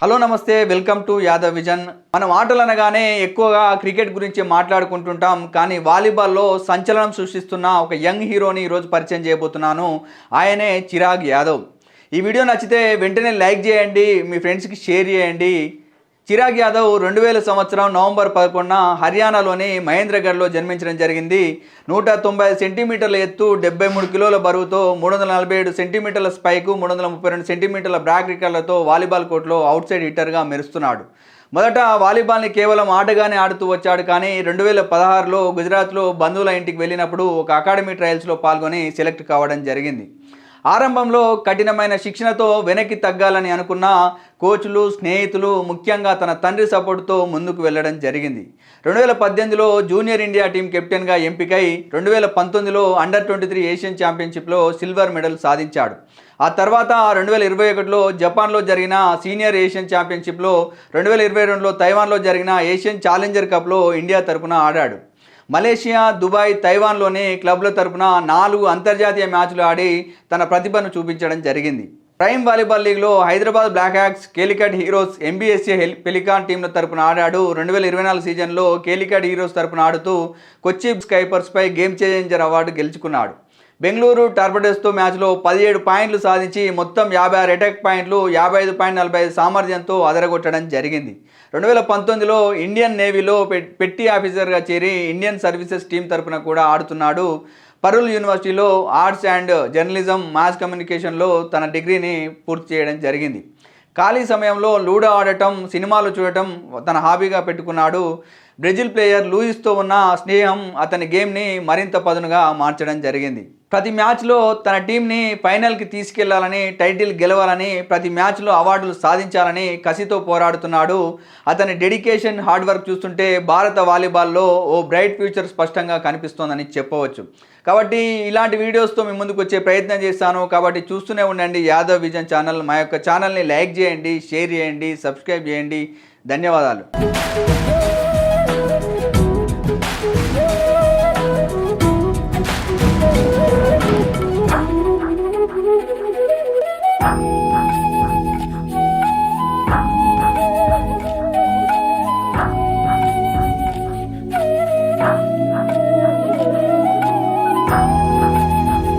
Hello నమస్తే, welcome to Yadav vision. మనం ఆటలు అనగానే ఎక్కువగా క్రికెట్ గురించి మాట్లాడుకుంటుంటాం, కానీ వాలీబాల్లో సంచలనం సృష్టిస్తున్న ఒక యంగ్ హీరోని ఈరోజు పరిచయం చేయబోతున్నాను. ఆయనే చిరాగ్ యాదవ్. ఈ వీడియో నచ్చితే వెంటనే లైక్ చేయండి, మీ ఫ్రెండ్స్కి షేర్ చేయండి. చిరాగ్ యాదవ్ 2000 సంవత్సరం నవంబర్ 11న హర్యానాలోని మహేంద్రగఢ్లో జన్మించడం జరిగింది. 190 సెంటీమీటర్ల ఎత్తు, 73 కిలోల బరువుతో 347 సెంటీమీటర్ల స్పైకు, 332 సెంటీమీటర్ల బ్రాక్ రికార్డులతో వాలీబాల్ కోర్టులో అవుట్ సైడ్ హిట్టర్గా మెరుస్తున్నాడు. మొదట వాలీబాల్ని కేవలం ఆటగానే ఆడుతూ వచ్చాడు, కానీ 2016లో గుజరాత్లో బంధువుల ఇంటికి వెళ్ళినప్పుడు ఒక అకాడమీ ట్రయల్స్లో పాల్గొని సెలెక్ట్ కావడం జరిగింది. ఆరంభంలో కఠినమైన శిక్షణతో వెనక్కి తగ్గాలని అనుకున్న కోచ్లు, స్నేహితులు, ముఖ్యంగా తన తండ్రి సపోర్టుతో ముందుకు వెళ్ళడం జరిగింది. 2018లో జూనియర్ ఇండియా టీం కెప్టెన్గా ఎంపికై 2019లో అండర్-23 ఏషియన్ ఛాంపియన్షిప్లో సిల్వర్ మెడల్ సాధించాడు. ఆ తర్వాత 2021లో జపాన్లో జరిగిన సీనియర్ ఏషియన్ ఛాంపియన్షిప్లో, 2022లో తైవాన్లో జరిగిన ఏషియన్ ఛాలెంజర్ కప్లో ఇండియా తరపున ఆడాడు. మలేషియా, దుబాయ్, తైవాన్లోని క్లబ్ల తరపున 4 అంతర్జాతీయ మ్యాచ్లు ఆడి తన ప్రతిభను చూపించడం జరిగింది. ప్రైమ్ వాలీబాల్ లీగ్లో Hyderabad black hawks, Calicut heroes, MBSA pelican టీంల తరపున ఆడాడు. 2024 సీజన్లో కేలికట్ హీరోస్ తరపున ఆడుతూ కొచ్చి స్కైపర్స్పై గేమ్ చేంజర్ అవార్డు గెలుచుకున్నాడు. బెంగళూరు టార్పెడోస్తో మ్యాచ్లో 17 పాయింట్లు సాధించి మొత్తం 56 అటాక్ పాయింట్లు, 55.45 సామర్థ్యంతో అదరగొట్టడం జరిగింది. 2019లో ఇండియన్ నేవీలో పెట్టి ఆఫీసర్గా చేరి ఇండియన్ సర్వీసెస్ టీం తరపున కూడా ఆడుతున్నాడు. పరుల్ యూనివర్సిటీలో ఆర్ట్స్ అండ్ జర్నలిజం, మాస్ కమ్యూనికేషన్లో తన డిగ్రీని పూర్తి చేయడం జరిగింది. ఖాళీ సమయంలో లూడో ఆడటం, సినిమాలు చూడటం తన హాబీగా పెట్టుకున్నాడు. బ్రెజిల్ ప్లేయర్ లూయిస్తో ఉన్న స్నేహం అతని గేమ్ని మరింత పదునుగా మార్చడం జరిగింది. ప్రతి మ్యాచ్లో తన టీంని ఫైనల్కి తీసుకెళ్లాలని, టైటిల్ గెలవాలని, ప్రతి మ్యాచ్లో అవార్డులు సాధించాలని కసితో పోరాడుతున్నాడు. అతని డెడికేషన్, హార్డ్ వర్క్ చూస్తుంటే భారత వాలీబాల్లో ఓ బ్రైట్ ఫ్యూచర్ స్పష్టంగా కనిపిస్తోందని చెప్పవచ్చు. కాబట్టి ఇలాంటి వీడియోస్తో మీ ముందుకు వచ్చే ప్రయత్నం చేస్తాను. కాబట్టి చూస్తూనే ఉండండి యాదవ్ విజన్ ఛానల్. మా యొక్క ఛానల్ని లైక్ చేయండి, షేర్ చేయండి, సబ్స్క్రైబ్ చేయండి. ధన్యవాదాలు.